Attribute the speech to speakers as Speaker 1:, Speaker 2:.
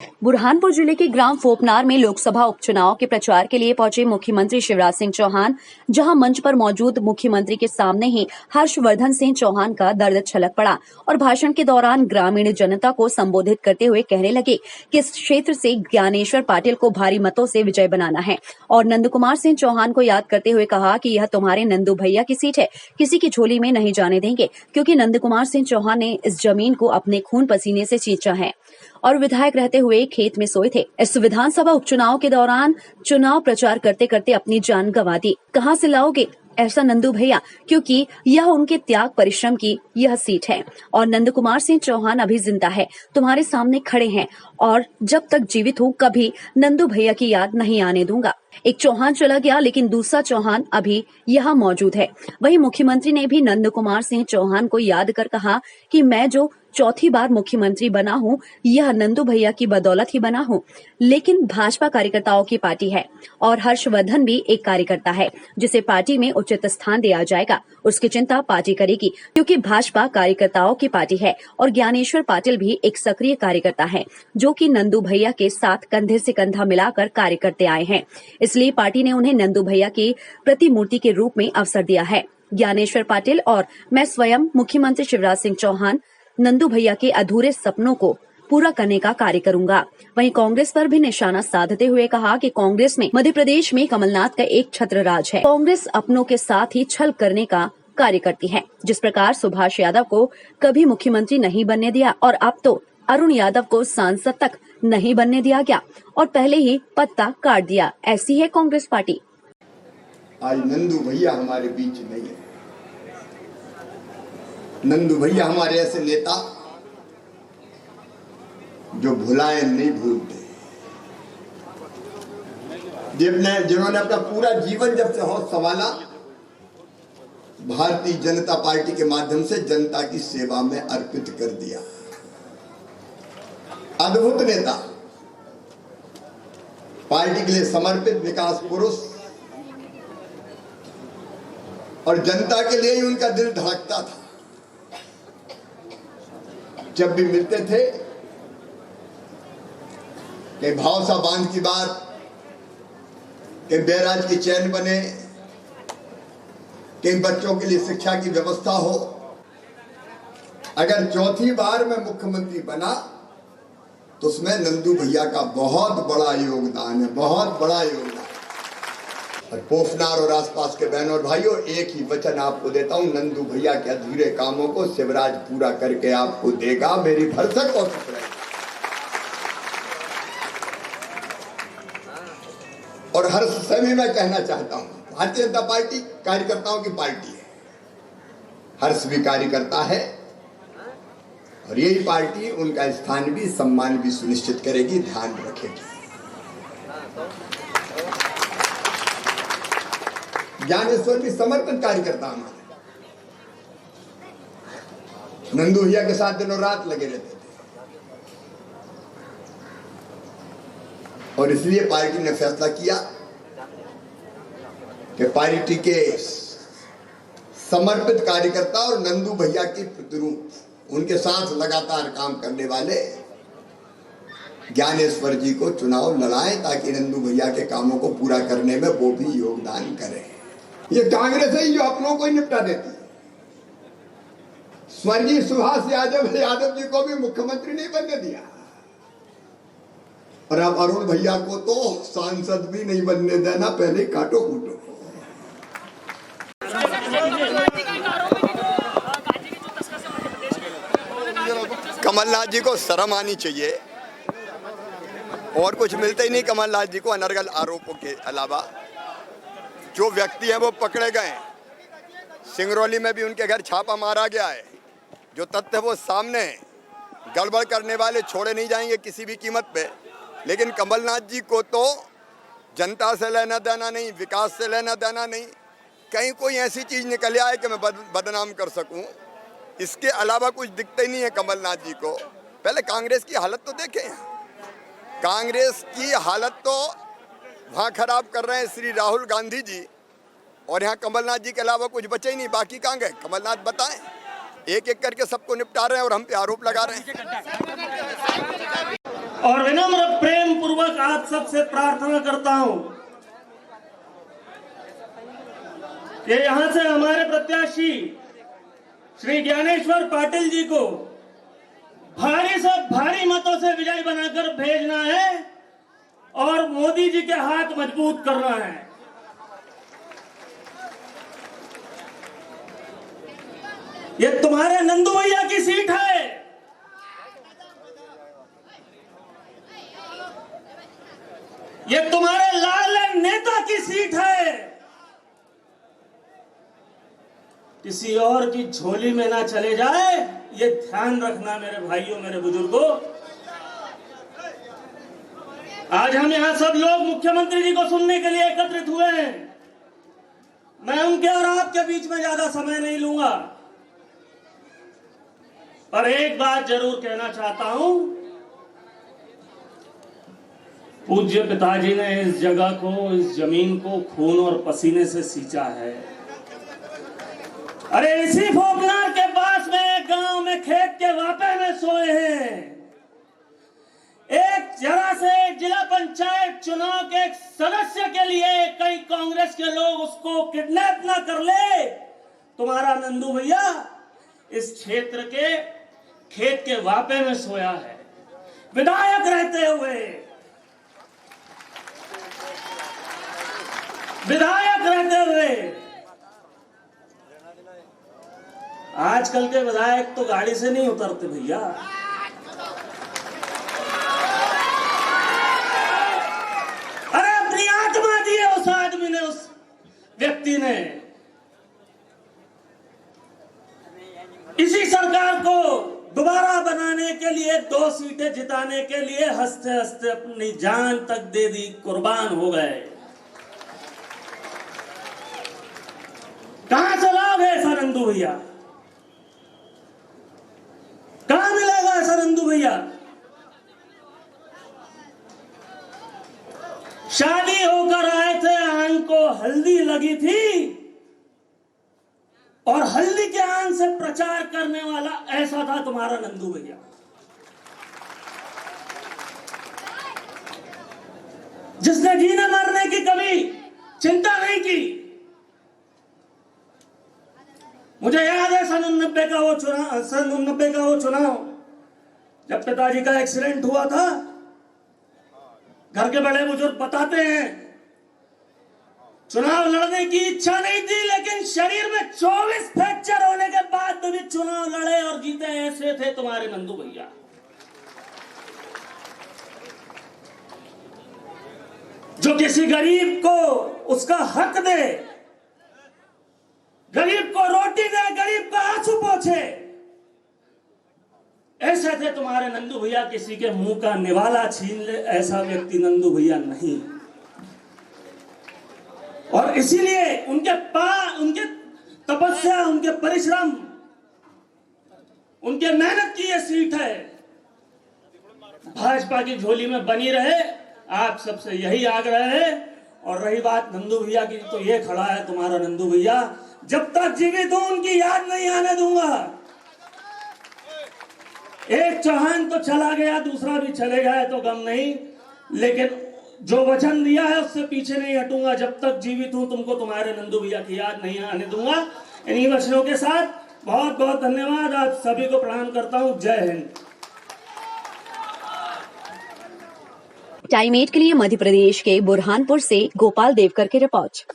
Speaker 1: बुरहानपुर जिले के ग्राम फोपनार में लोकसभा उपचुनाव के प्रचार के लिए पहुंचे मुख्यमंत्री शिवराज सिंह चौहान, जहां मंच पर मौजूद मुख्यमंत्री के सामने ही हर्षवर्धन सिंह चौहान का दर्द छलक पड़ा और भाषण के दौरान ग्रामीण जनता को संबोधित करते हुए कहने लगे कि इस क्षेत्र से ज्ञानेश्वर पाटिल को भारी मतों से विजय बनाना है और नंद कुमार सिंह चौहान को याद करते हुए कहा कि यह तुम्हारे नंदू भैया की सीट है, किसी की झोली में नहीं जाने देंगे, क्योंकि नंद कुमार सिंह चौहान ने इस जमीन को अपने खून पसीने से सींचा है और विधायक रहते हुए खेत में सोए थे। इस विधानसभा उपचुनाव के दौरान चुनाव प्रचार करते करते अपनी जान गंवा दी। कहां से लाओगे ऐसा नंदू भैया, क्योंकि यह उनके त्याग परिश्रम की यह सीट है और नंद कुमार सिंह चौहान अभी जिंदा है, तुम्हारे सामने खड़े हैं और जब तक जीवित हूँ कभी नंदू भैया की याद नहीं आने दूंगा। एक चौहान चला गया लेकिन दूसरा चौहान अभी यहाँ मौजूद है। वहीं मुख्यमंत्री ने भी नंद कुमार सिंह चौहान को याद कर कहा कि मैं जो चौथी बार मुख्यमंत्री बना हूँ यह नंदू भैया की बदौलत ही बना हूँ, लेकिन भाजपा कार्यकर्ताओं की पार्टी है और हर्षवर्धन भी एक कार्यकर्ता है जिसे पार्टी में उचित स्थान दिया जाएगा, उसकी चिंता पार्टी करेगी, क्योंकि भाजपा कार्यकर्ताओं की पार्टी है और ज्ञानेश्वर पाटिल भी एक सक्रिय कार्यकर्ता है जो कि नंदू भैया के साथ कंधे से कंधा मिलाकर कार्य करते आए हैं। इसलिए पार्टी ने उन्हें नंदू भैया की प्रतिमूर्ति के रूप में अवसर दिया है। ज्ञानेश्वर पाटिल और मैं स्वयं मुख्यमंत्री शिवराज सिंह चौहान नंदू भैया के अधूरे सपनों को पूरा करने का कार्य करूंगा। वहीं कांग्रेस पर भी निशाना साधते हुए कहा कि कांग्रेस में मध्य प्रदेश में कमलनाथ का एक छत्र राज है। कांग्रेस अपनों के साथ ही छल करने का कार्य करती है। जिस प्रकार सुभाष यादव को कभी मुख्यमंत्री नहीं बनने दिया और अब तो अरुण यादव को सांसद तक नहीं बनने दिया गया और पहले ही पत्ता काट दिया, ऐसी है कांग्रेस पार्टी।
Speaker 2: आज नंदू भैया हमारे बीच नहीं है। नंदू भैया हमारे ऐसे नेता जो भुलाए नहीं भूलते, जिन्होंने अपना पूरा जीवन जब से होश संभाला भारतीय जनता पार्टी के माध्यम से जनता की सेवा में अर्पित कर दिया। अद्भुत नेता, पार्टी के लिए समर्पित विकास पुरुष और जनता के लिए ही उनका दिल धड़कता था। जब भी मिलते थे कि भावसा बांध की बात, कि बैराज की चैन बने, कि बच्चों के लिए शिक्षा की व्यवस्था हो। अगर चौथी बार मैं मुख्यमंत्री बना तो उसमें नंदू भैया का बहुत बड़ा योगदान है, बहुत बड़ा योगदान। और पोफनार और आसपास के बहनों और भाइयों, एक ही वचन आपको देता हूं, नंदू भैया के अधूरे कामों को शिवराज पूरा करके आपको देगा, मेरी भरसक कोशिश रहेगी। और हर समय मैं कहना चाहता हूं, भारतीय जनता पार्टी कार्यकर्ताओं की पार्टी है, हर्ष भी कार्यकर्ता है और यही पार्टी उनका स्थान भी सम्मान भी सुनिश्चित करेगी, ध्यान रखेगी। ज्ञानेश्वर भी समर्पित कार्यकर्ता हमारे, नंदू भैया के साथ दिनों रात लगे रहते थे और इसलिए पार्टी ने फैसला किया कि पार्टी के समर्पित कार्यकर्ता और नंदू भैया की प्रतिरूप, उनके साथ लगातार काम करने वाले ज्ञानेश्वर जी को चुनाव लड़ाएं ताकि नंदू भैया के कामों को पूरा करने में वो भी योगदान करें। ये कांग्रेस है जो अपनों को ही निपटा देती है। स्वर्गीय सुभाष यादव जी को भी मुख्यमंत्री नहीं बनने दिया और अब अरुण भैया को तो सांसद भी नहीं बनने देना, पहले काटो कूटो। कमलनाथ जी को शर्म आनी चाहिए और कुछ मिलता ही नहीं कमलनाथ जी को अनर्गल आरोपों के अलावा। जो व्यक्ति हैं वो पकड़े गए, सिंगरौली में भी उनके घर छापा मारा गया है, जो तथ्य वो सामने है। गड़बड़ करने वाले छोड़े नहीं जाएंगे किसी भी कीमत पे, लेकिन कमलनाथ जी को तो जनता से लेना देना नहीं, विकास से लेना देना नहीं, कहीं कोई ऐसी चीज़ निकल आए कि मैं बदनाम कर सकूं, इसके अलावा कुछ दिखता ही नहीं है कमलनाथ जी को। पहले कांग्रेस की हालत तो देखें, कांग्रेस की हालत तो वहाँ खराब कर रहे हैं श्री राहुल गांधी जी और यहाँ कमलनाथ जी के अलावा कुछ बचे ही नहीं। बाकी कहाँ गए कमलनाथ, बताएं। एक एक करके सबको निपटा रहे हैं और हम पे आरोप लगा रहे हैं।
Speaker 3: और विनम्र प्रेम पूर्वक आप सबसे प्रार्थना करता हूं कि यहां से हमारे प्रत्याशी श्री ज्ञानेश्वर पाटिल जी को भारी से भारी मतों से विजयी बनाकर भेजना है और मोदी जी के हाथ मजबूत करना है। ये तुम्हारे नंदू भैया की सीट है। ये तुम्हारे लाल नेता की सीट है। किसी और की झोली में ना चले जाए, ये ध्यान रखना मेरे भाइयों, मेरे बुजुर्गों। आज हम यहां सब लोग मुख्यमंत्री जी को सुनने के लिए एकत्रित हुए हैं। मैं उनके और आपके बीच में ज्यादा समय नहीं लूंगा, पर एक बात जरूर कहना चाहता हूं। पूज्य पिताजी ने इस जगह को, इस जमीन को खून और पसीने से सींचा है। अरे इसी फोकनार के पास में एक गांव में खेत के वापे में सोए हैं। एक जरा से जिला पंचायत चुनाव के एक सदस्य के लिए कई कांग्रेस के लोग उसको किडनैप ना कर ले, तुम्हारा नंदू भैया इस क्षेत्र के खेत के वापे में सोया है, विधायक रहते हुए। विधायक रहते हुए। आजकल के विधायक तो गाड़ी से नहीं उतरते भैया। अरे अपनी आत्मा दी है उस आदमी ने, उस व्यक्ति ने। इसी सरकार को दोबारा बनाने के लिए, 2 सीटें जिताने के लिए हंसते हंसते अपनी जान तक दे दी, कुर्बान हो गए। कहां से लाओगे ऐसा नंदू भैया? कहां मिलेगा ऐसा नंदू भैया? शादी होकर आए थे, आंख को हल्दी लगी थी और हल्दी के आंख से प्रचार करने वाला ऐसा था तुम्हारा नंदू भैया। जिसने जीने मरने की कभी चिंता नहीं की। मुझे याद है सन 89 का वो चुनाव जब पिताजी का एक्सीडेंट हुआ था। घर के बड़े बुजुर्ग बताते हैं चुनाव लड़ने की इच्छा नहीं थी, लेकिन शरीर में 24 फ्रैक्चर होने के बाद भी चुनाव लड़े और जीते। ऐसे थे तुम्हारे नंदू भैया। जो किसी गरीब को उसका हक दे, गरीब को रोटी दे, गरीब का आंसू पोंछे, ऐसे थे तुम्हारे नंदू भैया। किसी के मुंह का निवाला छीन ले, ऐसा व्यक्ति नंदू भैया नहीं। और इसीलिए उनके तपस्या, उनके परिश्रम, उनके मेहनत की ये सीट है। भाजपा की झोली में बनी रहे, आप सबसे यही आग्रह है। और रही बात नंदू भैया की, तो ये खड़ा है तुम्हारा नंदू भैया। जब तक जीवित हूं उनकी याद नहीं आने दूंगा। एक चौहान तो चला गया, दूसरा भी चले जाए तो गम नहीं, लेकिन जो वचन दिया है उससे पीछे नहीं हटूंगा। जब तक जीवित हूं तुमको तुम्हारे नंदू भैया की याद नहीं आने दूंगा। इन्हीं वचनों के साथ बहुत बहुत धन्यवाद। आप सभी को प्रणाम करता हूं। जय हिंद।
Speaker 1: टाइम 8 के लिए मध्य प्रदेश के बुरहानपुर से गोपाल देवकर की रिपोर्ट।